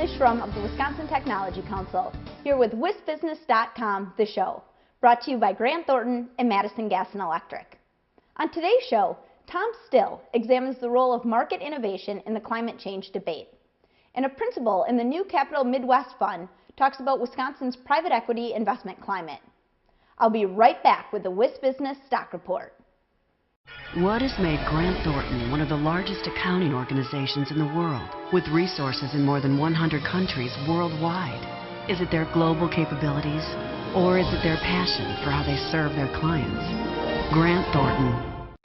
Shirley Schrum of the Wisconsin Technology Council, here with WisBusiness.com, the show, brought to you by Grant Thornton and Madison Gas and Electric. On today's show, Tom Still examines the role of market innovation in the climate change debate. And a principal in the new Capital Midwest Fund talks about Wisconsin's private equity investment climate. I'll be right back with the WisBusiness Stock Report. What has made Grant Thornton one of the largest accounting organizations in the world, with resources in more than 100 countries worldwide? Is it their global capabilities, or is it their passion for how they serve their clients? Grant Thornton.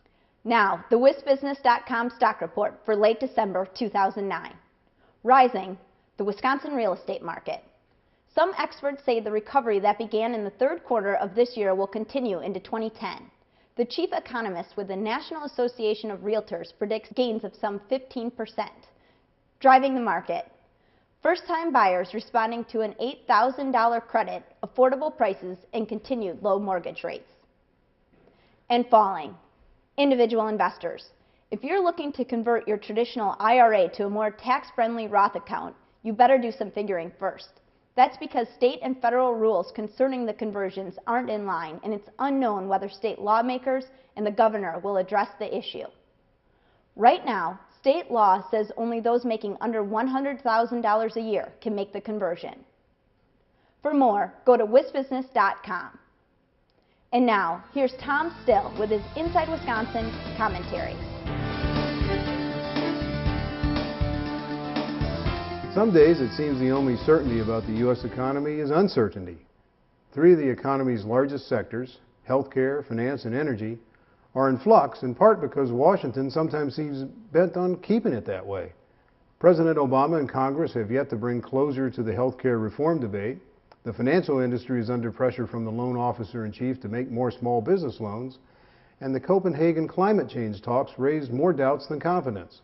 Now, the WisBusiness.com Stock Report for late December 2009. Rising, the Wisconsin real estate market. Some experts say the recovery that began in the third quarter of this year will continue into 2010. The chief economist with the National Association of Realtors predicts gains of some 15%. Driving the market. First-time buyers responding to an $8,000 credit, affordable prices, and continued low mortgage rates. And falling. Individual investors. If you're looking to convert your traditional IRA to a more tax-friendly Roth account, you better do some figuring first. That's because state and federal rules concerning the conversions aren't in line, and it's unknown whether state lawmakers and the governor will address the issue. Right now, state law says only those making under $100,000 a year can make the conversion. For more, go to WisBusiness.com. And now, here's Tom Still with his Inside Wisconsin commentary. Some days it seems the only certainty about the U.S. economy is uncertainty. Three of the economy's largest sectors, healthcare, finance, and energy, are in flux in part because Washington sometimes seems bent on keeping it that way. President Obama and Congress have yet to bring closure to the healthcare reform debate. The financial industry is under pressure from the loan officer-in-chief to make more small business loans, and the Copenhagen climate change talks raised more doubts than confidence.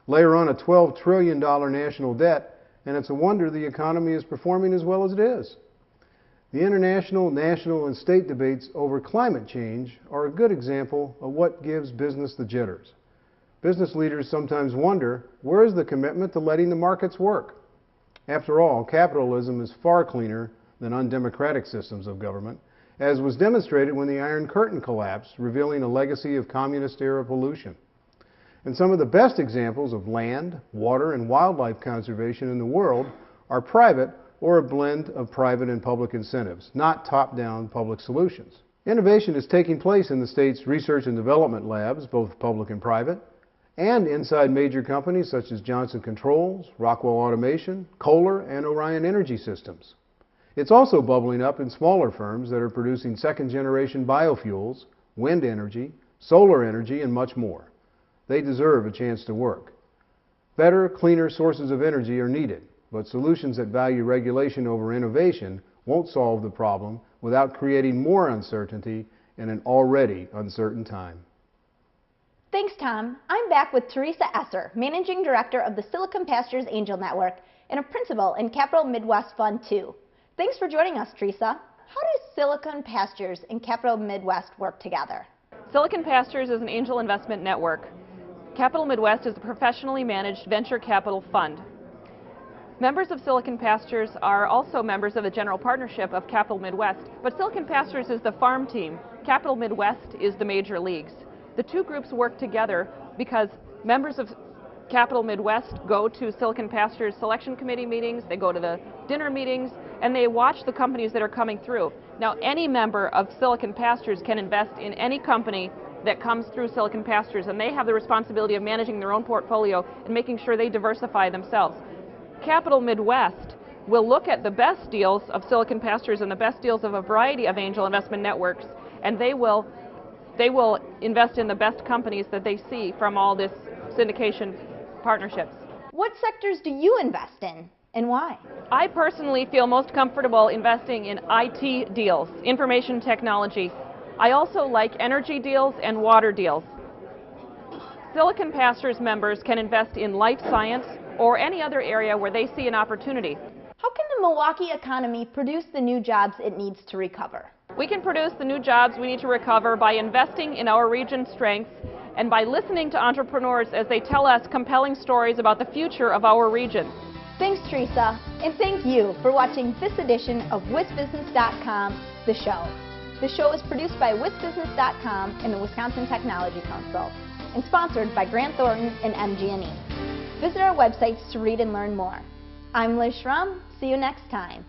Layer on a $12 trillion national debt, and it's a wonder the economy is performing as well as it is. The international, national, and state debates over climate change are a good example of what gives business the jitters. Business leaders sometimes wonder, where is the commitment to letting the markets work? After all, capitalism is far cleaner than undemocratic systems of government, as was demonstrated when the Iron Curtain collapsed, revealing a legacy of communist-era pollution. And some of the best examples of land, water, and wildlife conservation in the world are private or a blend of private and public incentives, not top-down public solutions. Innovation is taking place in the state's research and development labs, both public and private, and inside major companies such as Johnson Controls, Rockwell Automation, Kohler, and Orion Energy Systems. It's also bubbling up in smaller firms that are producing second-generation biofuels, wind energy, solar energy, and much more. They deserve a chance to work. Better, cleaner sources of energy are needed, but solutions that value regulation over innovation won't solve the problem without creating more uncertainty in an already uncertain time. Thanks, Tom. I'm back with Teresa Esser, Managing Director of the Silicon Pastures Angel Network and a Principal in Capital Midwest Fund 2. Thanks for joining us, Teresa. How does Silicon Pastures and Capital Midwest work together? Silicon Pastures is an angel investment network. Capital Midwest is a professionally managed venture capital fund. Members of Silicon Pastures are also members of the general partnership of Capital Midwest, but Silicon Pastures is the farm team. Capital Midwest is the major leagues. The two groups work together because members of Capital Midwest go to Silicon Pastures selection committee meetings, they go to the dinner meetings, and they watch the companies that are coming through. Now, any member of Silicon Pastures can invest in any company that comes through Silicon Pastures, and they have the responsibility of managing their own portfolio and making sure they diversify themselves. Capital Midwest will look at the best deals of Silicon Pastures and the best deals of a variety of angel investment networks, and they will invest in the best companies that they see from all this syndication partnerships. What sectors do you invest in, and why? I personally feel most comfortable investing in IT deals, information technology. I also like energy deals and water deals. Silicon Pastures members can invest in life science or any other area where they see an opportunity. How can the Milwaukee economy produce the new jobs it needs to recover? We can produce the new jobs we need to recover by investing in our region's strengths and by listening to entrepreneurs as they tell us compelling stories about the future of our region. Thanks, Teresa, and thank you for watching this edition of WisBusiness.com, The Show. The show is produced by WisBusiness.com and the Wisconsin Technology Council, and sponsored by Grant Thornton and MG&E. Visit our websites to read and learn more. I'm Liz Schrum. See you next time.